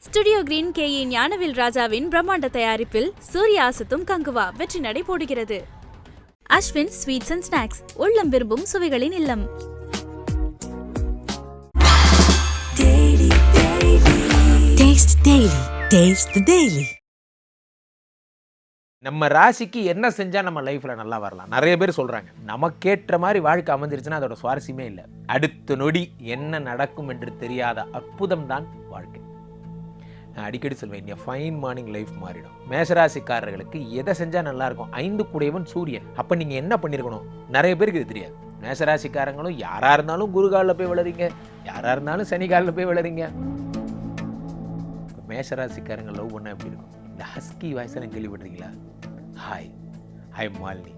Studio green KA. Gnanavel ராஜாவின் பிரம்மாண்ட தயாரிப்பில் சூர்யா அசத்தும் கங்குவா வெற்றி நடை போடுகிறது. அஸ்வின் ஸ்வீட்ஸ் அண்ட் ஸ்நாக்ஸ், உள்ளம் விரும்பும் சுவைகளின் இல்லம். நம்ம ராசிக்கு என்ன செஞ்சா நம்ம லைஃப்ல நல்லா வரலாம்? நிறைய பேர் சொல்றாங்க. நமக்கேற்ற மாதிரி வாழ்க்கை அமைஞ்சிருச்சுன்னா அதோட சுவாரஸ்யமே இல்லை. அடுத்த நொடி என்ன நடக்கும் என்று தெரியாத அற்புதம் தான் வாழ்க்கை. நான் அடிக்கடி சொல்வேன், என் ஃபைன் மார்னிங் லைஃப் மாறிடும். மேஷராசிக்காரர்களுக்கு எதை செஞ்சா நல்லா இருக்கும்? 5 கூடையவன் சூரியன். அப்ப நீங்க என்ன பண்ணிருக்கணும்? நிறைய பேருக்கு இது தெரியாது. மேஷராசிக்காரங்களும் யாரா இருந்தாலும் குரு காலில் போய் விளறீங்க, யாரா இருந்தாலும் சனி காலில் போய் விளறீங்க. மேஷராசிக்காரங்க லவ் பண்ணா எப்படி இருக்கும்? இந்த ஹஸ்கி வாய்ஸ் எல்லாம் கேள்விப்பட்டிருக்கீங்களா? ஹாய் ஹாய் மாலினி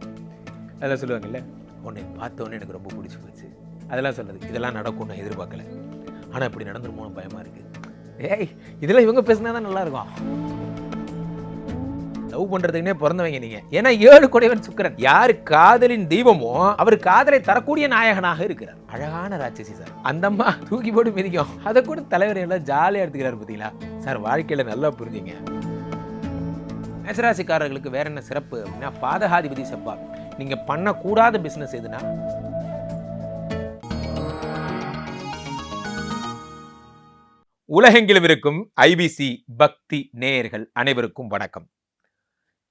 அதெல்லாம் சொல்லுவாங்கல்ல. உன்னை பார்த்தோன்னே எனக்கு ரொம்ப பிடிச்சி போச்சு, அதெல்லாம் சொல்றது. இதெல்லாம் நடக்கும்னு நான் எதிர்பார்க்கல, ஆனால் இப்படி நடந்துருமோ பயமா இருக்கு. ஏய், இதெல்லாம் இவங்க பேசினா தான் நல்லா இருக்கும். லவ் பண்றதுக்குன்னே பிறந்தவங்க நீங்க. ஏன்னா 7 கூடையவன் சுக்கிரன். யாரு காதலின் தெய்வமோ அவர் காதலை தரக்கூடிய நாயகனாக இருக்கிறார். அழகான ராட்சசி சார். அந்த அம்மா தூக்கி போட்டு மிதிக்கும், அதை கூட தலைவர் எல்லாம் ஜாலியா எடுத்துக்கிறாரு. பார்த்தீங்களா சார்? வாழ்க்கையில நல்லா புரிஞ்சுங்க. மேஷராசிக்காரர்களுக்கு வேற என்ன சிறப்பு அப்படின்னா, பாதகாதிபதி செவ்வாய். நீங்க பண்ணக்கூடாத பிசினஸ் எதுனா உலகெங்கிலும் இருக்கும் ஐபிசி பக்தி நேயர்கள் அனைவருக்கும் வணக்கம்.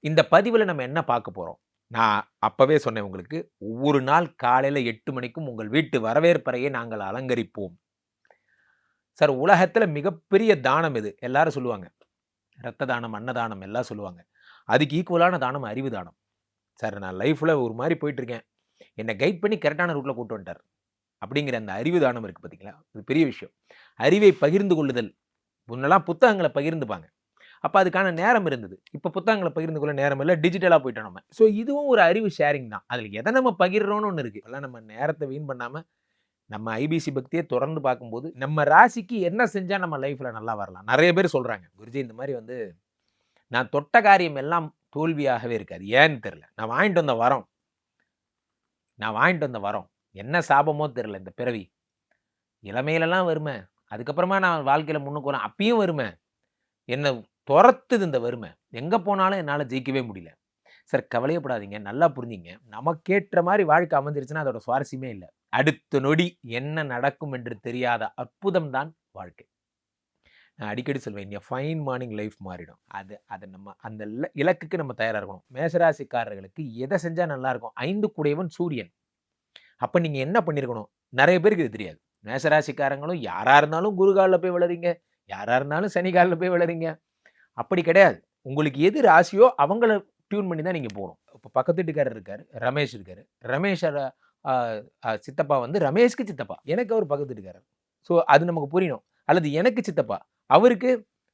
இந்த பதிவில் நம்ம என்ன பார்க்க போறோம்? நான் அப்பவே சொன்னேன் உங்களுக்கு, ஒவ்வொரு நாள் காலையில் 8 மணிக்கும் உங்கள் வீட்டு வரவேற்பறையை நாங்கள் அலங்கரிப்போம். சார், உலகத்தில் மிகப்பெரிய தானம் எது? எல்லாரும் சொல்லுவாங்க ரத்த தானம், அன்னதானம் எல்லாம் சொல்லுவாங்க. அதுக்கு ஈக்குவலான தானம் அறிவு தானம். சார், நான் லைஃப்பில் ஒரு மாதிரி போயிட்டு இருக்கேன், என்னை கைட் பண்ணி கரெக்டான ரூட்டில் கூட்டு வந்துட்டார் அப்படிங்கிற அந்த அறிவு தானம் இருக்குது பார்த்தீங்களா? அது பெரிய விஷயம். அறிவை பகிர்ந்து கொள்ளுதல். முன்னெல்லாம் புத்தகங்களை பகிர்ந்துப்பாங்க, அப்போ அதுக்கான நேரம் இருந்தது. இப்போ புத்தகங்களை பகிர்ந்து கொள்ள நேரம் இல்லை, டிஜிட்டலாக போயிட்டோம் நம்ம. ஸோ இதுவும் ஒரு அறிவு ஷேரிங் தான். அதில் எதை நம்ம பகிர்றோன்னு ஒன்று இருக்குது. எல்லாம் நம்ம நேரத்தை வீண் பண்ணாமல் நம்ம ஐபிசி பக்தியை தொடர்ந்து பார்க்கும்போது நம்ம ராசிக்கு என்ன செஞ்சால் நம்ம லைஃப்பில் நல்லா வரலாம்? நிறைய பேர் சொல்கிறாங்க, குருஜி இந்த மாதிரி நான் தொட்ட காரியம் எல்லாம் தோல்வியாகவே இருக்காது. ஏன்னு தெரில. நான் வாங்கிட்டு வந்த வரோம் என்ன சாபமோ தெரில. இந்த பிறவி இளமையிலலாம் வருமே, அதுக்கப்புறமா நான் வாழ்க்கையில் முன்னுக்கு வரேன், அப்பயும் வருமே, என்னை துரத்துது இந்த வறுமை. எங்கே போனாலும் என்னால் ஜெயிக்கவே முடியல. சார், கவலையப்படாதீங்க, நல்லா புரிஞ்சிங்க. நமக்கேற்ற மாதிரி வாழ்க்கை அமைஞ்சிருச்சுன்னா அதோட சுவாரஸ்யமே இல்லை. அடுத்த நொடி என்ன நடக்கும் என்று தெரியாத அற்புதம் தான் வாழ்க்கை. நான் அடிக்கடி சொல்வேன், என் ஃபைன் மார்னிங் லைஃப் மாறிடும். அது நம்ம அந்த இலக்குக்கு நம்ம தயாராக இருக்கணும். மேஷராசிக்காரர்களுக்கு எதை செஞ்சால் நல்லா இருக்கும்? 5 கூடையவன் சூரியன். அப்போ நீங்கள் என்ன பண்ணியிருக்கணும்? நிறைய பேருக்கு இது தெரியாது. மேஷராசிக்காரங்களும் யாரா இருந்தாலும் குரு காலில் போய் விளறீங்க, யாரா இருந்தாலும் சனி காலில் போய் விளறீங்க. அப்படி கிடையாது. உங்களுக்கு எது ராசியோ அவங்கள டியூன் பண்ணி தான் நீங்கள் போகணும். இப்போ பக்கத்து வீட்டுக்காரர் இருக்கார், ரமேஷ் இருக்கார். ரமேஷ் சித்தப்பா ரமேஷ்க்கு சித்தப்பா, எனக்கு அவர் பக்கத்து வீட்டுக்காரர். ஸோ அது நமக்கு புரியணும். அல்லது எனக்கு சித்தப்பா, அவருக்கு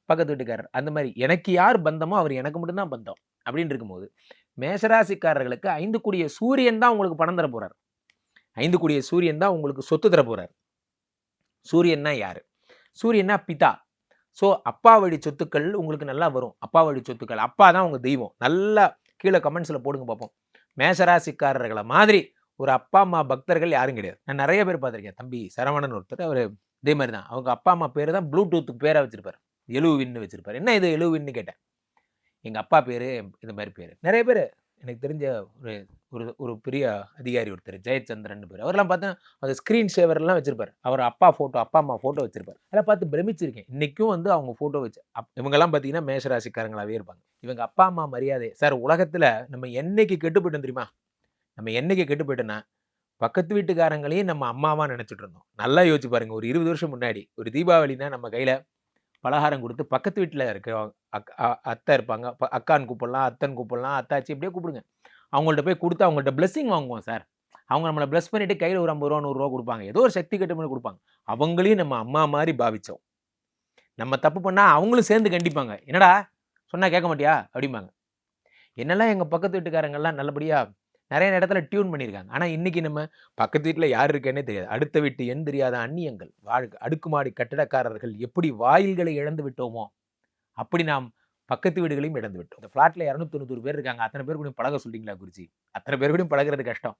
பக்கத்து வீட்டுக்காரர். அந்த மாதிரி எனக்கு யார் பந்தமோ அவர் எனக்கு மட்டும்தான் பந்தம் அப்படின்னு இருக்கும்போது, மேஷராசிக்காரர்களுக்கு 5 கூடிய சூரியன் தான் உங்களுக்கு பணம் தர போறார். 5 கூடிய சூரியன் தான் உங்களுக்கு சொத்து தர போறார். சூரியன்னா யாரு? சூரியன்னா பிதா. ஸோ அப்பா வழி சொத்துக்கள் உங்களுக்கு நல்லா வரும். அப்பா வழி சொத்துக்கள், அப்பா தான் உங்க தெய்வம். நல்லா கீழே கமெண்ட்ஸில் போடுங்க பார்ப்போம். மேஷராசிக்காரர்களை மாதிரி ஒரு அப்பா அம்மா பக்தர்கள் யாரும் கிடையாது. நான் நிறைய பேர் பார்த்துருக்கேன். தம்பி சரவணன் ஒருத்தர், அவர் இதே மாதிரி தான். அவங்க அப்பா அம்மா பேர் தான் ப்ளூடூத்துக்கு பேராக வச்சிருப்பார், எழுவின்னு வச்சிருப்பார். என்ன இது எழுவின்னு கேட்டேன். எங்கள் அப்பா பேர் இந்த மாதிரி பேர். நிறைய பேர் எனக்கு தெரிஞ்ச ஒரு ஒரு பெரிய அதிகாரி ஒருத்தர், ஜெயச்சந்திரன் பேர். அவரெல்லாம் பார்த்தா அந்த ஸ்க்ரீன் சேவர்லாம் வச்சிருப்பார். அவர் அப்பா அம்மா ஃபோட்டோ வச்சிருப்பார். அதெல்லாம் பார்த்து பிரமிச்சிருக்கேன். இன்றைக்கும் அவங்க ஃபோட்டோ வச்சு இவங்கெல்லாம் பார்த்தீங்கன்னா மேஷராசிக்காரங்களாகவே இருப்பாங்க. இவங்க அப்பா அம்மா மரியாதை. சார், உலகத்தில் நம்ம என்னைக்கு கெட்டு போயிட்டோம் தெரியுமா? நம்ம என்னைக்கு கெட்டு போயிட்டோன்னா, பக்கத்து வீட்டுக்காரங்களையும் நம்ம அம்மாவாக நினச்சிட்டு இருந்தோம். நல்லா யோசிச்சு பாருங்கள். ஒரு 20 வருஷம் முன்னாடி ஒரு தீபாவளினா நம்ம கையில் பலகாரம் கொடுத்து பக்கத்து வீட்டில் இருக்க அத்தை இருப்பாங்க, அக்கான்னு கூப்பிடலாம், அத்தன் கூப்பிடலாம், அத்தாச்சி இப்படியே கூப்பிடுங்க. அவங்கள்ட்ட போய் கொடுத்து அவங்கள்ட்ட பிளெஸிங் வாங்குவோம் சார். அவங்க நம்மளை பிளஸ் பண்ணிட்டு கையில் ஒரு 50 ரூபா 100 ரூபா கொடுப்பாங்க. ஏதோ ஒரு சக்தி கட்டு பண்ணி கொடுப்பாங்க. அவங்களையும் நம்ம அம்மா மாதிரி பாவிச்சோம். நம்ம தப்பு பண்ணால் அவங்களும் சேர்ந்து கண்டிப்பாங்க. என்னடா சொன்னால் கேட்க மாட்டியா அப்படிம்பாங்க. என்னெல்லாம் எங்கள் பக்கத்து வீட்டுக்காரங்கெல்லாம் நல்லபடியாக நிறைய இடத்துல டியூன் பண்ணியிருக்காங்க. ஆனால் இன்றைக்கி நம்ம பக்கத்து வீட்டில் யார் இருக்கேன்னே தெரியாது. அடுத்த வீட்டு எண் தெரியாத அந்நியங்கள், அடுக்குமாடி கட்டிடக்காரர்கள் எப்படி வாயில்களை இழந்து விட்டோமோ அப்படி நாம் பக்கத்து வீடுகளையும் இழந்து விட்டோம். இந்த ஃப்ளாட்டில் 290 பேர் இருக்காங்க. அத்தனை பேர் கூட பழக சொல்லிங்களா குருஜி? அத்தனை பேர் கூட பழகிறது கஷ்டம்.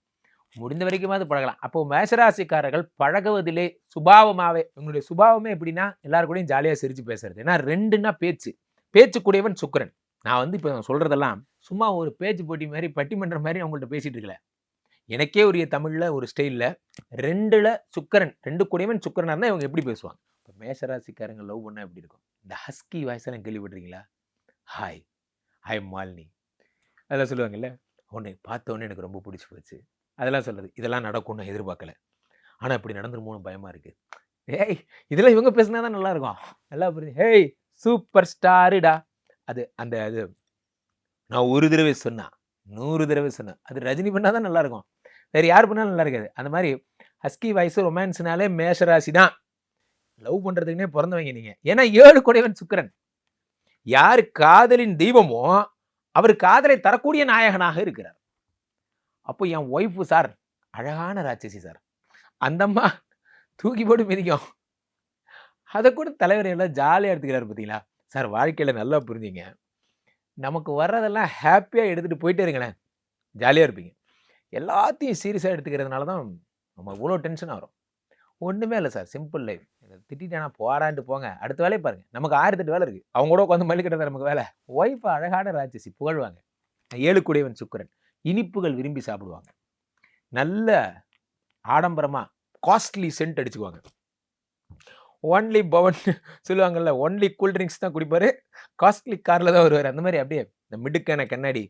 முடிந்த வரைக்குமாவது பழகலாம். அப்போ மேஷராசிக்காரர்கள் பழகுவதிலே சுபாவமாவே உங்களுடைய சுபாவமே எப்படின்னா எல்லாரு கூடயும் ஜாலியா சிரிச்சு பேசுறது. ஏன்னா 2ன்னா பேச்சு. பேச்சுக்குடையவன் சுக்கிரன். நான் வந்து இப்ப சொல்றதெல்லாம் சும்மா ஒரு பேச்சு போட்டி மாதிரி பட்டிமன்றம் மாதிரி அவங்கள்ட்ட பேசிட்டு இருக்கல. எனக்கே உரிய தமிழ்ல ஒரு ஸ்டைல்ல 2ல சுக்கிரன் 2 கூடையவன் சுக்கிரனா இருந்தா இவங்க எப்படி பேசுவாங்க? இப்ப மேஷராசிக்காரங்க லவ் பண்ணா எப்படி இருக்கும்? இந்த ஹஸ்கி வாய்ஸ் எல்லாம் கேள்விப்பட்டிருக்கீங்களா? ஹாய் ஐ எம் மாலினி அதெல்லாம் சொல்லுவாங்கல்ல. உன்னை பார்த்த உடனே எனக்கு ரொம்ப பிடிச்சி போச்சு. அதெல்லாம் சொல்றது. இதெல்லாம் நடக்கும்னு நான் எதிர்பார்க்கல. ஆனா இப்படி நடந்துருமோன்னு பயமா இருக்கு. ஏய் இதெல்லாம் இவங்க பேசினா தான் நல்லா இருக்கும். நல்லா புரியுது. ஹேய் சூப்பர் ஸ்டாருடா. அது அந்த அது நான் ஒரு தடவை சொன்னா 100 தடவை சொன்னேன். அது ரஜினி பண்ணா தான் நல்லா இருக்கும். வேற யார் பண்ணாலும் நல்லா இருக்காது. அந்த மாதிரி ஹஸ்கி வாய்ஸ் ரொமான்ஸ்னாலே மேஷராசி தான். லவ் பண்றதுக்குன்னே பிறந்தவங்க நீங்க. ஏன்னா 7 கூடையவன் சுக்கிரன். யார் காதலின் தெய்வமோ அவர் காதலை தரக்கூடிய நாயகனாக இருக்கிறார். அப்போ என் ஒய்ஃபு சார் அழகான ராட்சசி சார். அந்த அம்மா தூக்கி போட்டு மிதிக்கும். அதை கூட தலைவர் எல்லாம் ஜாலியாக எடுத்துக்கிறாரு பார்த்தீங்களா? சார் வாழ்க்கையில் நல்லா புரிஞ்சுங்க. நமக்கு வர்றதெல்லாம் ஹாப்பியாக எடுத்துகிட்டு போயிட்டே இருங்களேன். ஜாலியாக இருப்பீங்க. எல்லாத்தையும் சீரியஸாக எடுத்துக்கிறதுனால தான் நம்ம இவ்வளோ டென்ஷன் ஆகிறோம். ஒன்றுமே இல்லை சார், சிம்பிள் லைஃப். திட்டானா போரான்ட்டு போங்க, அடுத்த வேலையை பாருங்கள். நமக்கு 1008 வேலை இருக்குது. அவங்க கூட உட்காந்து மல்லிக்கிட்டது நமக்கு வேலை. ஒய்ஃப் அழகான ராட்சசி புகழ்வாங்க. 7 கூடையவன் சுக்கிரன். இனிப்புகள் விரும்பி சாப்பிடுவாங்க. நல்ல ஆடம்பரமாக காஸ்ட்லி சென்ட் அடிச்சுக்குவாங்க. ஒன்லி பவன் சொல்லுவாங்கல்ல, ஒன்லி கூல்ட்ரிங்க்ஸ் தான் குடிப்பார், காஸ்ட்லி காரில் தான் வருவார். அந்த மாதிரி அப்படியே இந்த மிடுக்கான கண்ணாடி,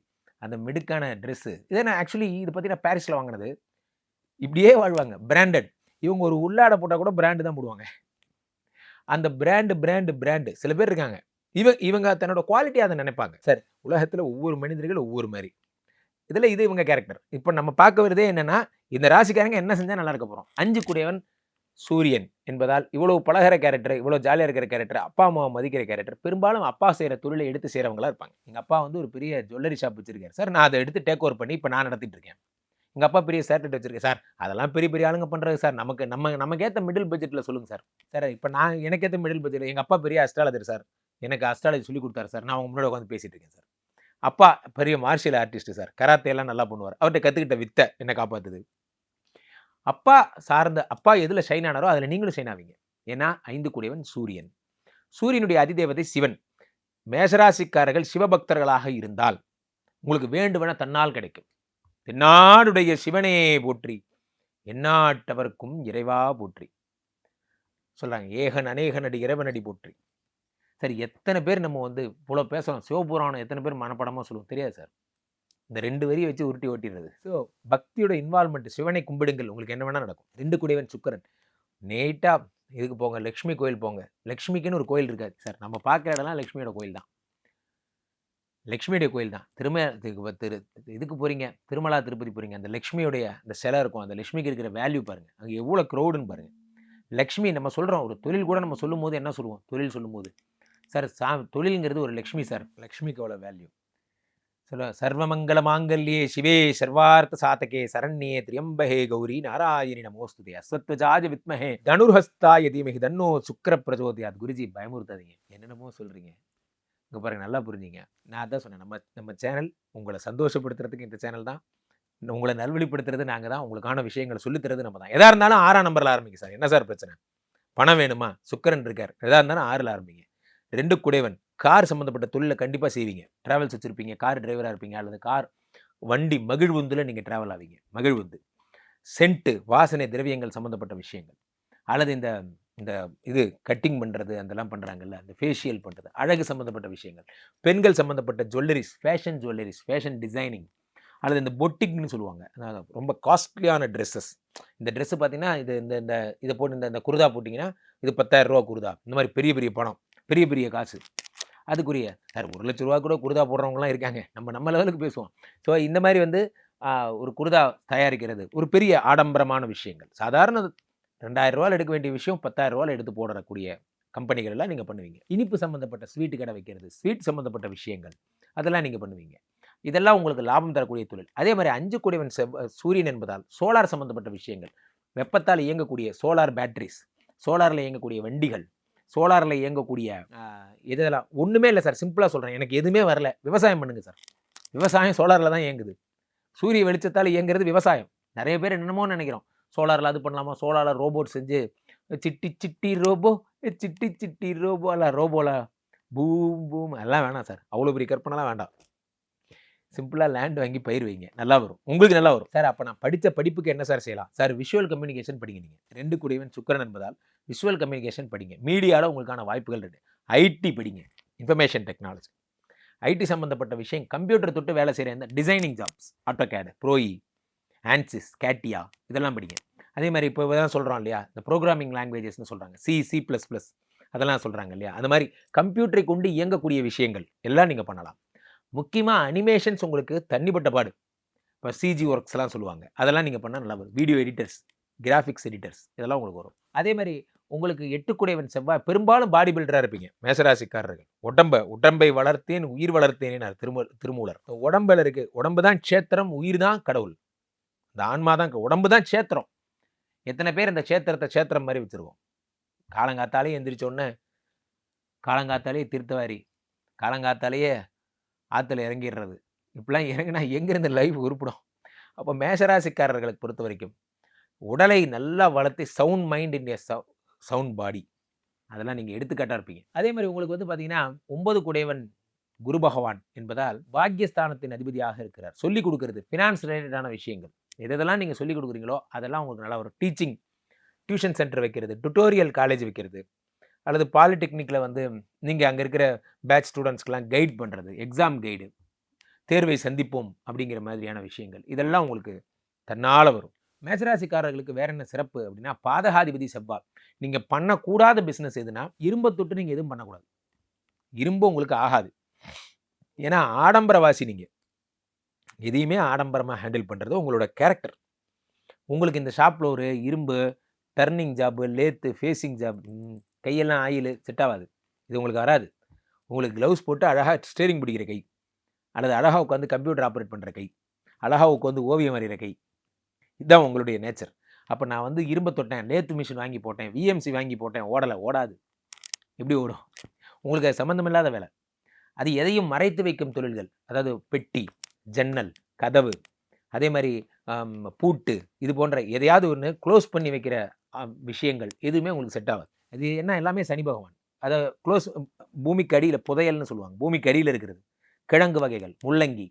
அந்த மிடுக்கான ட்ரெஸ்ஸு. இதை நான் ஆக்சுவலி இது பார்த்தீங்கன்னா பாரிஸில் வாங்கினது. இப்படியே வாழ்வாங்க, பிராண்டட். இவங்க ஒரு உள்ளாடை போட்டால் கூட பிராண்டு தான் போடுவாங்க. அந்த பிராண்டு சில பேர் இருக்காங்க. இவங்க தன்னோட குவாலிட்டி அதை நினைப்பாங்க. சரி, உலகத்தில் ஒவ்வொரு மனிதர்கள் ஒவ்வொரு மாதிரி. இதில் இது இவங்க கேரக்டர். இப்போ நம்ம பார்க்க வருதே என்னன்னா, இந்த ராசிக்காரங்க என்ன செஞ்சால் நல்லா இருக்க போகிறோம். 5 கூடையவன் சூரியன் என்பதால் இவ்வளவு பழகிற கேரக்டர், இவ்வளோ ஜாலியாக இருக்கிற கேரக்டர், அப்பா அம்மாவை மதிக்கிற கேரக்டர், பெரும்பாலும் அப்பா செய்கிற தொழிலை எடுத்து செய்கிறவங்களா இருப்பாங்க. எங்கள் அப்பா வந்து ஒரு பெரிய ஜுவல்லரி ஷாப் வச்சிருக்காரு சார், நான் அதை எடுத்து டேக் ஓவர் பண்ணி இப்போ நான் நடத்திட்டு இருக்கேன். எங்கள் அப்பா பெரிய சேட்டட் வச்சிருக்கேன் சார், அதெல்லாம் பெரிய பெரிய ஆளுங்க பண்ணுறது சார். நமக்கு ஏற்ற மிடில் பட்ஜெட்டில் சொல்லுங்கள் சார். சார் இப்போ நான் எனக்கு ஏற்ற மிடில் பட்ஜெட், எங்கள் அப்பா பெரிய அஸ்ட்ராலஜர் சார், எனக்கு அஸ்ட்ராலஜி சொல்லி கொடுத்தாரு சார், நான் அவங்க முன்னாடி உட்காந்து பேசிட்டு இருக்கேன் சார். அப்பா பெரிய மார்ஷியல் ஆர்டிஸ்ட் சார், கராத்தே எல்லாம் நல்லா பண்ணுவார், அவர்கிட்ட கற்றுக்கிட்ட வித்தை என்ன காப்பாற்றுது. அப்பா சார்ந்த அப்பா எதில் ஷைன் ஆனாரோ அதில் நீங்களும் ஷைன் ஆவீங்க. ஏன்னா 5 கூடையவன் சூரியன். சூரியனுடைய அதிதேவதை சிவன். மேஷராசிக்காரர்கள் சிவபக்தர்களாக இருந்தால் உங்களுக்கு வேண்டுமென தன்னால் கிடைக்கும். தென்னாடுடைய சிவனே போற்றி, எந்நாட்டவர்க்கும் இறைவா போற்றி சொல்றாங்க. ஏகன் அநேகன் அடி இறைவனடி போற்றி. சரி, எத்தனை பேர் நம்ம வந்து இவ்வளோ பேசுகிறோம், சிவபுராணம் எத்தனை பேர் மனப்படமாக சொல்லுவோம் தெரியாது சார். இந்த 2 வரியை வச்சு உருட்டி ஓட்டிடுறது. ஸோ பக்தியோட இன்வால்மெண்ட், சிவனை கும்பிடுங்கள், உங்களுக்கு என்ன வேணால் நடக்கும். 2 கூடையவன் சுக்கிரன். நேட்டாக இதுக்கு போங்க, லக்ஷ்மி கோயில் போங்க. லக்ஷ்மிக்குன்னு ஒரு கோயில் இருக்காது சார், நம்ம பார்க்குற இடம்லாம் லக்ஷ்மியோட கோயில் தான். லக்ஷ்மியோடைய கோயில் தான். இதுக்கு போகிறீங்க, திருமலா திருப்பதி போகிறீங்க, அந்த லக்ஷ்மியோடைய அந்த சிலை இருக்கும், அந்த லக்ஷ்மிக்கு இருக்கிற வேல்யூ பாருங்கள், அங்கே எவ்வளோ க்ரௌடுன்னு பாருங்கள். லக்ஷ்மி நம்ம சொல்கிறோம், ஒரு தொழில் கூட நம்ம சொல்லும் போது என்ன சொல்லுவோம், தொழில் சொல்லும் போது சார் தொழிலுங்கிறது ஒரு லக்ஷ்மி சார், லக்ஷ்மிக்கு அவ்வளோ வேல்யூ. சொல்ல சர்வமங்கல மாங்கல்யே சிவே சர்வார்த்த சாதகே சரண்யே திரியம்பகே கௌரி நாராயணி நமோஸ்துதே அஸ்வத்வஜாஜ வித்மஹே தனுர்ஹஸ்தாய தீமஹி தன்னோ சுக்கிர பிரச்சோதயாத். குருஜி பயமுறுத்தாதீங்க, என்னென்னமோ சொல்கிறீங்க. இங்கே பாருங்க, நல்லா புரிஞ்சுங்க. நான் அதான் சொன்னேன், நம்ம சேனல் உங்களை சந்தோஷப்படுத்துறதுக்கு இந்த சேனல் தான், உங்களை நல்வழிப்படுத்துறது நாங்கள் தான், உங்களுக்கான விஷயங்களை சொல்லித்தரது நம்ம தான். எதாக இருந்தாலும் 6ஆம் நம்பரில் ஆரம்பிங்க சார். என்ன சார் பிரச்சனை? பணம் வேணுமா? சுக்கிரன் இருக்கார். எதாக இருந்தாலும் 6ல் ஆரம்பிங்க. 2 கூடையவன். கார் சம்மந்தப்பட்ட தொழிலை கண்டிப்பாக செய்வீங்க. ட்ராவல்ஸ் வச்சுருப்பீங்க, கார் டிரைவராக இருப்பீங்க, அல்லது கார் வண்டி மகிழ்வுந்தில் நீங்கள் ட்ராவல் ஆவீங்க. மகிழ்வுந்து, சென்ட்டு, வாசனை திரவியங்கள் சம்மந்தப்பட்ட விஷயங்கள், அல்லது இந்த இந்த இது கட்டிங் பண்ணுறது அதெல்லாம் பண்ணுறாங்கல்ல, அந்த ஃபேஷியல் பண்ணுறது, அழகு சம்மந்தப்பட்ட விஷயங்கள், பெண்கள் சம்மந்தப்பட்ட jewelleries, fashion jewelleries, fashion designing, அல்லது இந்த பொட்டிக்னு சொல்லுவாங்க, ரொம்ப காஸ்ட்லியான ட்ரெஸ்ஸஸ். இந்த ட்ரெஸ்ஸு பார்த்தீங்கன்னா இந்த இதை போட்டு இந்த குருதா போட்டிங்கன்னா இது 10,000 ரூபா குருதா. இந்த மாதிரி பெரிய பெரிய பணம், பெரிய பெரிய காசு. அதுக்குரிய சார் 1 லட்ச ரூபா கூட குருதா போடுறவங்களாம் இருக்காங்க. நம்ம லெவலுக்கு பேசுவோம். ஸோ இந்த மாதிரி வந்து ஒரு குருதா தயாரிக்கிறது ஒரு பெரிய ஆடம்பரமான விஷயங்கள். சாதாரண 2000 ரூபாயில் எடுக்க வேண்டிய விஷயம் 10,000 ரூபாயில் எடுத்து போடக்கூடிய கம்பெனிகள் எல்லாம் நீங்கள் பண்ணுவீங்க. இனிப்பு சம்மந்தப்பட்ட ஸ்வீட்டு கடை வைக்கிறது, ஸ்வீட் சம்மந்தப்பட்ட விஷயங்கள் அதெல்லாம் நீங்கள் பண்ணுவீங்க. இதெல்லாம் உங்களுக்கு லாபம் தரக்கூடிய தொழில். அதே மாதிரி 5 கூடையவன் சூரியன் என்பதால் சோலார் சம்மந்தப்பட்ட விஷயங்கள், வெப்பத்தால் இயங்கக்கூடிய சோலார் பேட்டரிஸ், சோலாரில் இயங்கக்கூடிய வண்டிகள், சோலாரில் இயங்கக்கூடிய இதெல்லாம் ஒன்றுமே இல்லை சார். சிம்பிளாக சொல்கிறேன், எனக்கு எதுவுமே வரல, விவசாயம் பண்ணுங்கள் சார். விவசாயம் சோலாரில் தான் இயங்குது. சூரிய வெளிச்சத்தால் இயங்குறது விவசாயம். நிறைய பேர் என்னமோ நினைக்கிறோம். சோலாரில் அது பண்ணலாமா, சோலாரில் ரோபோட் செஞ்சு சிட்டி சிட்டி ரோபோ, சிட்டி சிட்டி ரோபோல ரோபோல பூம் பூம் எல்லாம் வேணாம் சார். அவ்வளோ பெரிய கற்பனைலாம் வேண்டாம். சிம்பிளாக லேண்ட் வாங்கி பயிர் வைங்க, நல்லா வரும், உங்களுக்கு நல்லா வரும். சார் அப்போ நான் படித்த படிப்புக்கு என்ன சார் செய்யலாம்? சார் விஷுவல் கம்யூனிகேஷன் படிங்க. நீங்கள் 2 கூடியவன் சுக்கிரன் என்பதால் விஷுவல் கம்யூனிகேஷன் படிங்க. மீடியாவில் உங்களுக்கான வாய்ப்புகள் இருக்குது. ஐடி படிங்க, இன்ஃபர்மேஷன் டெக்னாலஜி. ஐடி சம்மந்தப்பட்ட விஷயம், கம்ப்யூட்டர் தொட்டு வேலை செய்கிற இந்த டிசைனிங் ஜாப்ஸ், ஆட்டோகேட், ப்ரோஇ, ஆன்சிஸ், கேட்டியா இதெல்லாம் படிங்க. அதே மாதிரி இப்போ தான் சொல்கிறோம் இல்லையா, இந்த ப்ரோக்ராமிங் லாங்குவேஜஸ்னு சொல்கிறாங்க, C++, அதெல்லாம் சொல்கிறாங்க இல்லையா, அந்த மாதிரி கம்ப்யூட்டரை கொண்டு இயங்கக்கூடிய விஷயங்கள் எல்லாம் நீங்கள் பண்ணலாம். முக்கியமாக அனிமேஷன்ஸ் உங்களுக்கு தண்ணிப்பட்ட பாடு. இப்போ சிஜி ஒர்க்ஸ்லாம் சொல்லுவாங்க, அதெல்லாம் நீங்கள் பண்ணால் நல்லா வரும். வீடியோ எடிட்டர்ஸ், கிராஃபிக்ஸ் எடிட்டர்ஸ் இதெல்லாம் உங்களுக்கு வரும். அதே மாதிரி உங்களுக்கு 8 கூடையவன் செவ்வாய், பெரும்பாலும் பாடி பில்டராக இருப்பீங்க மேசராசிக்காரர்கள். உடம்பை வளர்த்தேன் உயிர் வளர்த்தேன் திருமூலர். உடம்பில் இருக்குது, உடம்பு தான் க்ஷேத்திரம், உயிர் தான் கடவுள். இந்த ஆன்மா தான், உடம்பு தான் க்ஷேத்திரம். எத்தனை பேர் இந்த க்ஷேத்திரத்தை க்ஷேத்திரம் மாதிரி வச்சுருவோம்? காலங்காத்தாலேயே எந்திரிச்சோடனே காலங்காத்தாலேயே தீர்த்தவாரி, காலங்காத்தாலேயே ஆற்றுல இறங்கிடுறது. இப்படிலாம் இறங்கினா எங்கேருந்து லைஃப் உருப்பிடும்? அப்போ மேஷராசிக்காரர்களுக்கு பொறுத்த வரைக்கும் உடலை நல்லா வளர்த்து சவுண்ட் மைண்ட் இன் சவுண்ட் பாடி, அதெல்லாம் நீங்கள் எடுத்துக்காட்டாக இருப்பீங்க. அதே மாதிரி உங்களுக்கு வந்து பார்த்தீங்கன்னா 9 கூடையவன் குரு பகவான் என்பதால் பாக்கியஸ்தானத்தின் அதிபதியாக இருக்கிறார். சொல்லிக் கொடுக்கறது, ஃபினான்ஸ் ரிலேட்டடான விஷயங்கள் எதெல்லாம் நீங்கள் சொல்லிக் கொடுக்குறீங்களோ அதெல்லாம் உங்களுக்கு நல்லா வரும். டீச்சிங், டியூஷன் சென்டர் வைக்கிறது, டுட்டோரியல் காலேஜ் வைக்கிறது, அல்லது பாலிடெக்னிக்கில் வந்து நீங்கள் அங்கே இருக்கிற பேட்ச் ஸ்டூடெண்ட்ஸ்க்கெலாம் கைட் பண்ணுறது, எக்ஸாம் கைடு, தேர்வை சந்திப்போம் அப்படிங்கிற மாதிரியான விஷயங்கள் இதெல்லாம் உங்களுக்கு தன்னால் வரும். மேசராசிக்காரர்களுக்கு வேற என்ன சிறப்பு அப்படின்னா, பாதகாதிபதி செவ்வாய். நீங்கள் பண்ணக்கூடாத பிஸ்னஸ் எதுனா இரும்பை தொட்டு நீங்கள் எதுவும் பண்ணக்கூடாது. இரும்பு உங்களுக்கு ஆகாது. ஏன்னா ஆடம்பரவாசி. நீங்கள் எதையுமே ஆடம்பரமாக ஹேண்டில் பண்ணுறது உங்களோட கேரக்டர். உங்களுக்கு இந்த ஷாப்பில் ஒரு இரும்பு, turning job, lathe, facing job, கையெல்லாம் ஆயில் செட் ஆகாது. இது உங்களுக்கு வராது. உங்களுக்கு க்ளவுஸ் போட்டு அழகாக ஸ்டேரிங் பிடிக்கிற கை, அல்லது அழகாக உட்காந்து கம்ப்யூட்டர் ஆப்ரேட் பண்ணுற கை, அழகாக உட்காந்து ஓவியம் வரைகிற கை, இதுதான் உங்களுடைய நேச்சர். அப்போ நான் வந்து இரும்பை தொட்டேன், லேத்து மிஷின் வாங்கி போட்டேன், விஎம்சி வாங்கி போட்டேன், ஓடாது. எப்படி ஓடும்? உங்களுக்கு அது சம்மந்தமில்லாத வேலை. அது எதையும் மறைத்து வைக்கும் தொழில்கள், அதாவது பெட்டி, ஜன்னல், கதவு, அதே மாதிரி பூட்டு, இது போன்ற எதையாவது ஒன்று க்ளோஸ் பண்ணி வைக்கிற விஷயங்கள் எதுவுமே உங்களுக்கு செட் ஆகாது. அது என்ன, எல்லாமே சனி பகவான். அதை க்ளோஸ், பூமிக்கு அடியில் புதையல்னு சொல்லுவாங்க, பூமிக்கு அடியில் இருக்கிறது. கிழங்கு வகைகள், முள்ளங்கி,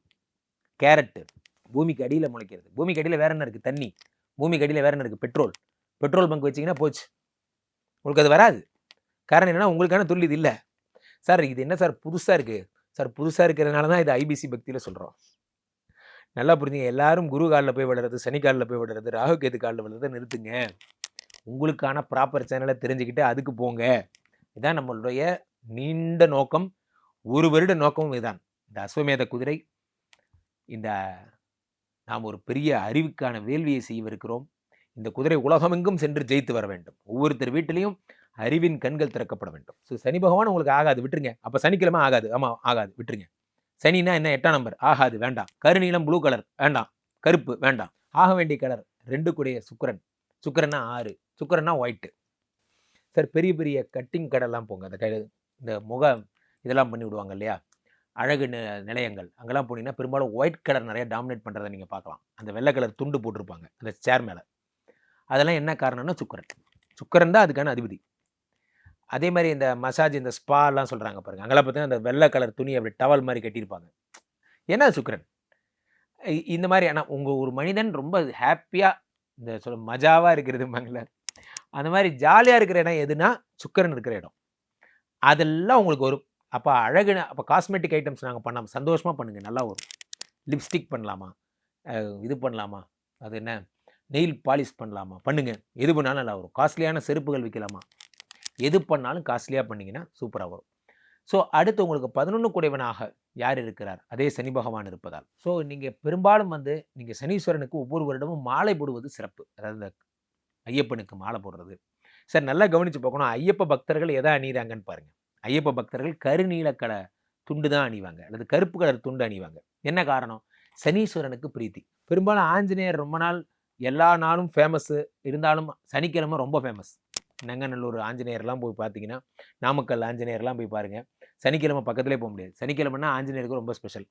கேரட்டு, பூமிக்கு அடியில் முளைக்கிறது. பூமிக்கு அடியில் வேற என்ன இருக்குது? தண்ணி. பூமிக்கு அடியில் வேற என்ன இருக்குது? பெட்ரோல் பங்க் வச்சிங்கன்னா போச்சு, உங்களுக்கு அது வராது. காரணம் என்னென்னா உங்களுக்கான தொழில் இது இல்லை. சார் இது என்ன சார் புதுசாக இருக்குது? சார் புதுசாக இருக்கிறதுனால தான் இது ஐபிசி பக்தியில் சொல்கிறோம். நல்லா புரிஞ்சுங்க. எல்லாரும் குரு காலில் போய் விடுறது, சனி காலில் போய் விடுறது, ராகு கேது காலில் விடுறதை நிறுத்துங்க. உங்களுக்கான ப்ராப்பர் சேனலை தெரிஞ்சுக்கிட்டு அதுக்கு போங்க. இதுதான் நம்மளுடைய நீண்ட நோக்கம், 1 வருட நோக்கமும் இதுதான். இந்த அஸ்வமேத குதிரை, இந்த நாம் ஒரு பெரிய அறிவுக்கான வேள்வியை செய்யவிருக்கிறோம். இந்த குதிரை உலகமெங்கும் சென்று ஜெயித்து வர வேண்டும். ஒவ்வொருத்தர் வீட்டிலையும் அறிவின் கண்கள் திறக்கப்பட வேண்டும். ஸோ சனி பகவான் உங்களுக்கு ஆகாது, விட்டுருங்க. அப்போ சனிக்கிழமை ஆகாது, ஆமாம் ஆகாது, விட்டுருங்க. சனினா என்ன? 8ஆம் நம்பர் ஆகாது, வேண்டாம். கருநீலம் ப்ளூ கலர் வேண்டாம், கருப்பு வேண்டாம். ஆக வேண்டிய கலர் 2 கூடிய சுக்கிரன். சுக்கிரன்னா 6, சுக்கிரன்னா ஒயிட்டு. சார் பெரிய பெரிய கட்டிங் கடைலாம் போங்க, அந்த இந்த இதெல்லாம் பண்ணி விடுவாங்க இல்லையா, அழகு நிலையங்கள், அங்கெல்லாம் போனீங்கன்னா பெரும்பாலும் ஒயிட் கலர் நிறைய டாமினேட் பண்ணுறதை நீங்கள் பார்க்கலாம். அந்த வெள்ளை கலர் துண்டு போட்டிருப்பாங்க அந்த சேர் மேலே. அதெல்லாம் என்ன காரணம்னா சுக்கிரன் தான் அதுக்கான அதிபதி. அதே மாதிரி இந்த மசாஜ், இந்த ஸ்பாலாம் சொல்கிறாங்க பாருங்கள், அங்கெல்லாம் பார்த்தீங்கன்னா அந்த வெள்ளை கலர் துணி அப்படி டவல் மாதிரி கட்டியிருப்பாங்க. ஏன்னா சுக்கிரன் இந்த மாதிரி. ஆனால் உங்கள் ஒரு மனிதன் ரொம்ப ஹாப்பியாக இந்த மஜாவாக இருக்கிறது மங்கள, அந்த மாதிரி ஜாலியாக இருக்கிற இடம் எதுனா சுக்கிரன் இருக்கிற இடம். அதெல்லாம் உங்களுக்கு வரும். அப்போ அப்போ காஸ்மெட்டிக் ஐட்டம்ஸ் நாங்கள் பண்ணாமல் சந்தோஷமாக பண்ணுங்கள், நல்லா வரும். லிப்ஸ்டிக் பண்ணலாமா, இது பண்ணலாமா, அது என்ன நெயில் பாலிஷ் பண்ணலாமா, பண்ணுங்கள். எது பண்ணாலும் நல்லா வரும். காஸ்ட்லியான செருப்புகள் விற்கலாமா, எது பண்ணாலும் காஸ்ட்லியாக பண்ணிங்கன்னா சூப்பராக வரும். ஸோ அடுத்து உங்களுக்கு 11 கூடையவனாக யார் இருக்கிறார்? அதே சனி பகவான் இருப்பதால். ஸோ நீங்கள் பெரும்பாலும் வந்து நீங்கள் சனீஸ்வரனுக்கு ஒவ்வொரு வருடமும் மாலை போடுவது சிறப்பு. அதாவது இந்த ஐயப்பனுக்கு மாலை போடுறது. சார் நல்லா கவனித்து பார்க்கணும், ஐயப்ப பக்தர்கள் எதை அணிகிறாங்கன்னு பாருங்கள். ஐயப்ப பக்தர்கள் கருநீலக்கல துண்டு தான் அணிவாங்க, அல்லது கருப்பு கலர் துண்டு அணிவாங்க. என்ன காரணம்? சனீஸ்வரனுக்கு பிரீத்தி. பெரும்பாலும் ஆஞ்சநேயர் ரொம்ப நாள் எல்லா நாளும் ஃபேமஸ்ஸு, இருந்தாலும் சனிக்கிழமை ரொம்ப ஃபேமஸ். நங்கநல்லூர் ஆஞ்சநேயர்லாம் போய் பார்த்தீங்கன்னா, நாமக்கல் ஆஞ்சநேயர்லாம் போய் பாருங்கள், சனிக்கிழமை பக்கத்துலேயே போக முடியாது. சனிக்கிழமைன்னா ஆஞ்சநேயருக்கு ரொம்ப ஸ்பெஷல்,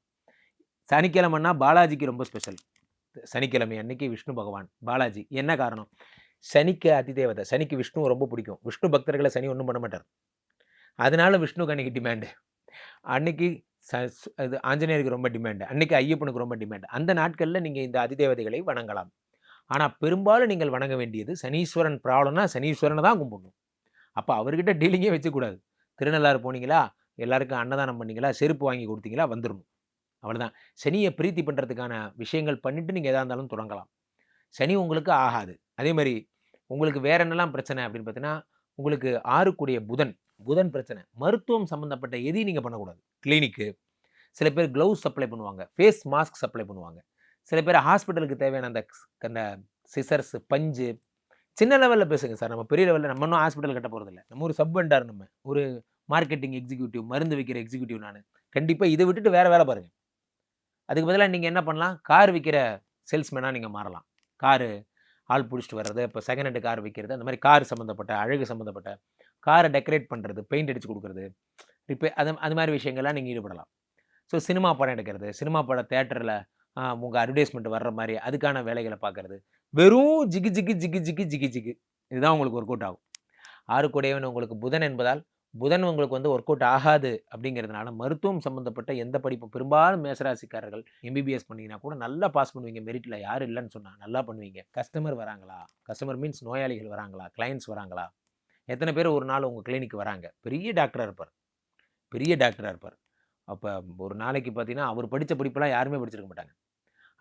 சனிக்கிழமைன்னா பாலாஜிக்கு ரொம்ப ஸ்பெஷல். சனிக்கிழமை அன்னைக்கு விஷ்ணு பகவான் பாலாஜி. என்ன காரணம்? சனிக்கு அதிதேவதை. சனிக்கு விஷ்ணு ரொம்ப பிடிக்கும். விஷ்ணு பக்தர்களை சனி ஒன்றும் பண்ண மாட்டார். அதனால விஷ்ணுக்கு அன்னைக்கு டிமாண்டு. அன்னைக்கு இது ஆஞ்சநேயருக்கு ரொம்ப டிமாண்டு. அன்னைக்கு ஐயப்பனுக்கு ரொம்ப டிமாண்டு. அந்த நாட்களில் நீங்கள் இந்த அதிதேவதைகளை வணங்கலாம். ஆனால் பெரும்பாலும் நீங்கள் வணங்க வேண்டியது சனீஸ்வரன் ப்ராப்ளம்னா சனீஸ்வரனை தான் கும்பிடணும். அப்போ அவர்கிட்ட டீலிங்கே வச்சுக்கூடாது. திருநள்ளாறு போனீங்களா, எல்லாருக்கும் அன்னதானம் பண்ணீங்களா, செருப்பு வாங்கி கொடுத்தீங்களா, வந்துடணும். அவ்வளோதான். சனியை பிரீத்தி பண்ணுறதுக்கான விஷயங்கள் பண்ணிவிட்டு நீங்கள் எதாக இருந்தாலும் தொடங்கலாம். சனி உங்களுக்கு ஆகாது. அதே மாதிரி உங்களுக்கு வேற என்னெல்லாம் பிரச்சனை அப்படின்னு பார்த்தீங்கன்னா, உங்களுக்கு 6 புதன் பிரச்சனை. மருத்துவம் சம்மந்தப்பட்ட எதையும் நீங்கள் பண்ணக்கூடாது. கிளினிக்கு, சில பேர் க்ளவுஸ் சப்ளை பண்ணுவாங்க, ஃபேஸ் மாஸ்க் சப்ளை பண்ணுவாங்க, சில பேர் ஹாஸ்பிட்டலுக்கு தேவையான அந்த சிசர்ஸ், பஞ்சு, சின்ன லெவலில் பேசுங்க சார். நம்ம பெரிய லெவலில் நம்ம இன்னும் ஹாஸ்பிட்டல் கட்ட போகிறதில்ல. நம்ம ஒரு சப் வெண்டார், நம்ம ஒரு மார்க்கெட்டிங் எக்ஸிக்யூட்டிவ், மருந்து விற்கிற எக்ஸிக்யூட்டிவ். நான் கண்டிப்பாக இதை விட்டுட்டு வேறு வேலை பாருங்கள். அதுக்கு பதிலாக நீங்கள் என்ன பண்ணலாம், கார் விற்கிற சேல்ஸ்மேனாக நீங்கள் மாறலாம். காரு ஆள் பிடிச்சிட்டு வர்றது, இப்போ செகண்ட் ஹேண்டு கார் விற்கிறது, அந்த மாதிரி கார் சம்மந்தப்பட்ட, அழகு சம்மந்தப்பட்ட, காரை டெக்கரேட் பண்ணுறது, பெயிண்ட் அடித்து கொடுக்குறது, அது மாதிரி விஷயங்கள்லாம் நீங்கள் ஈடுபடலாம். ஸோ சினிமா படம் எடுக்கிறது, சினிமா படம் தேட்டரில் உங்கள் அட்வர்டைஸ்மெண்ட் வர்ற மாதிரி அதுக்கான வேலைகளை பார்க்குறது, வெறும் ஜிகி இதுதான் உங்களுக்கு ஒர்க் அவுட் ஆகும். 6 உங்களுக்கு புதன் என்பதால் புதன் உங்களுக்கு ஒர்க் அவுட் ஆகாது. அப்படிங்கிறதுனால மருத்துவம் சம்மந்தப்பட்ட எந்த படிப்பு பெரும்பாலும் மேசராசிக்காரர்கள் எம்பிபிஎஸ் பண்ணிங்கன்னா கூட நல்லா பாஸ் பண்ணுவீங்க. மெரிட்டில் யாரும் இல்லைன்னு சொன்னால் நல்லா பண்ணுவீங்க. கஸ்டமர் வராங்களா, கஸ்டமர் மீன்ஸ் நோயாளிகள் வராங்களா, கிளைண்ட்ஸ் வராங்களா, எத்தனை பேர் ஒரு நாள் உங்கள் கிளினிக் வராங்க. பெரிய டாக்டராக இருப்பார். அப்போ ஒரு நாளைக்கு பார்த்தீங்கன்னா அவர் படித்த படிப்பெல்லாம் யாருமே படிச்சிருக்க மாட்டாங்க.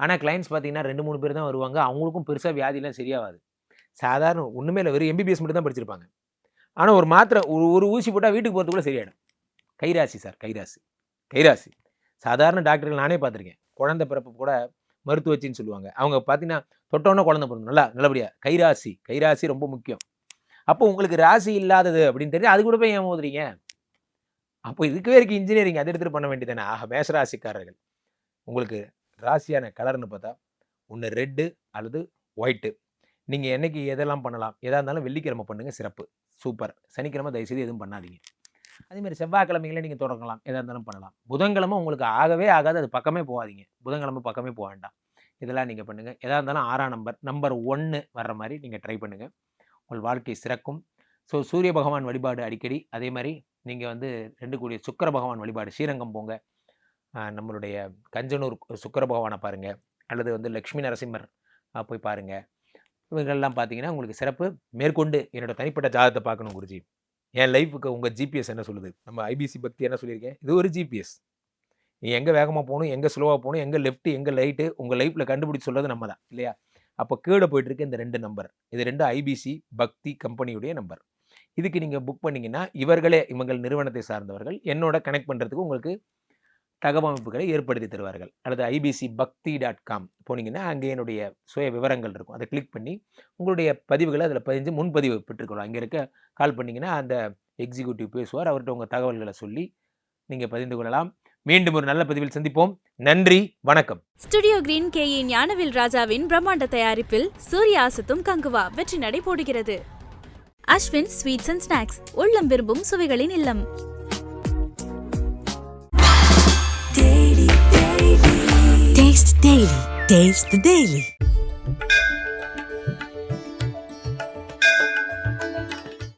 ஆனால் கிளைண்ட்ஸ் பார்த்தீங்கன்னா 2-3 பேர் தான் வருவாங்க. அவங்களுக்கும் பெருசாக வியாதிலாம் சரியாகாது. சாதாரண ஒன்றுமே இல்லை, வெறும் எம்பிபிஎஸ் மட்டும் தான் படிச்சிருப்பாங்க. ஆனால் ஒரு மாத்திரை ஒரு ஊசி போட்டால் வீட்டுக்கு போகிறதுக்குள்ள சரியாயிடும். கைராசி சார், கைராசி. சாதாரண டாக்டர்கள் நானே பார்த்துருக்கேன். குழந்தை பிறப்பு கூட மருத்துவச்சின்னு சொல்லுவாங்க. அவங்க பார்த்தீங்கன்னா தொட்டோன்னே குழந்தை பிறந்தோம் நல்லபடியாக. கைராசி ரொம்ப முக்கியம். அப்போ உங்களுக்கு ராசி இல்லாதது அப்படின்னு தெரிஞ்சு அது கூட போய் ஏன் மோதுறீங்க? அப்போ இதுக்குவே இருக்குது இன்ஜினியரிங், அதை எடுத்துகிட்டு பண்ண வேண்டியதானே. மேஷராசிக்காரர்கள் உங்களுக்கு ராசியான கலர்னு பார்த்தா ஒன்று ரெட்டு அல்லது ஒயிட்டு. நீங்கள் என்னைக்கு எதெல்லாம் பண்ணலாம், எதாக இருந்தாலும் வெள்ளிக்கிழமை பண்ணுங்கள், சிறப்பு, சூப்பர். சனிக்கிழமை தயவுசெய்து எதுவும் பண்ணாதீங்க. அதேமாதிரி செவ்வாய்க்கிழமைகளை நீங்கள் தொடங்கலாம், எதாக இருந்தாலும் பண்ணலாம். புதன்கிழமை உங்களுக்கு ஆகவே ஆகாது, அது பக்கமே போகாதீங்க. புதன்கிழமை பக்கமே போக வேண்டாம். இதெல்லாம் நீங்கள் பண்ணுங்கள். எதாக இருந்தாலும் 6ஆம் நம்பர் 1 வர்ற மாதிரி நீங்கள் ட்ரை பண்ணுங்கள். உங்கள் வாழ்க்கை சிறக்கும். ஸோ சூரிய பகவான் வழிபாடு அடிக்கடி, அதே மாதிரி நீங்கள் 2 கூடிய சுக்கிர பகவான் வழிபாடு, ஸ்ரீரங்கம் போங்க, நம்மளுடைய கஞ்சனூர் சுக்கிர பகவானை பாருங்கள், அல்லது லக்ஷ்மி நரசிம்மர் போய் பாருங்கள். இவங்கள்லாம் பார்த்தீங்கன்னா உங்களுக்கு சிறப்பு. மேற்கொண்டு என்னோட தனிப்பட்ட ஜாதகத்தை பார்க்கணும் குருஜி, என் லைஃபுக்கு உங்கள் ஜிபிஎஸ் என்ன சொல்லுது, நம்ம ஐபிசி பக்தி என்ன சொல்லியிருக்கேன், இது ஒரு ஜிபிஎஸ். நீ எங்கே வேகமாக போகணும், எங்கே ஸ்லோவாக போகணும், எங்கே லெஃப்ட்டு எங்கே ரைட்டு, உங்கள் லைஃப்பில் கண்டுபிடிச்சி சொல்கிறது நம்ம தான் இல்லையா? அப்போ கீழே போயிட்டுருக்கு இந்த 2 நம்பர், இது 2 ஐபிசி பக்தி கம்பெனியுடைய நம்பர். இதுக்கு நீங்கள் புக் பண்ணிங்கன்னா இவங்கள் நிறுவனத்தை சார்ந்தவர்கள் என்னோட கனெக்ட் பண்ணுறதுக்கு உங்களுக்கு தகவமைப்புகளை ஏற்படுத்தி தருவார்கள். அல்லது ibcbakti.com போனீங்கன்னா அங்கே என்னுடைய சுய விவரங்கள் இருக்கும். அதை கிளிக் பண்ணி உங்களுடைய பதிவுகளை அதில் பதிஞ்சு முன்பதிவு பெற்றுக்கொள்ளலாம். அங்கே இருக்க கால் பண்ணிங்கன்னா அந்த எக்ஸிக்யூட்டிவ் பேசுவார். அவர்கிட்ட உங்கள் தகவல்களை சொல்லி நீங்கள் பதிந்து கொள்ளலாம். மீண்டும் ஒரு நல்ல பதிவில் சந்திப்போம். நன்றி, வணக்கம். ஸ்டுடியோ கிரீன் KE ஞானவேல் ராஜாவின் பிரம்மாண்ட தயாரிப்பில் சூர்யாசத்தும் கங்குவா வெற்றி நடை போடுகிறது. அஸ்வின் ஸ்வீட்ஸ் அண்ட் ஸ்நாக்ஸ், உள்ளம் விரும்பும் சுவைகளின் இல்லம். Taste the Daily.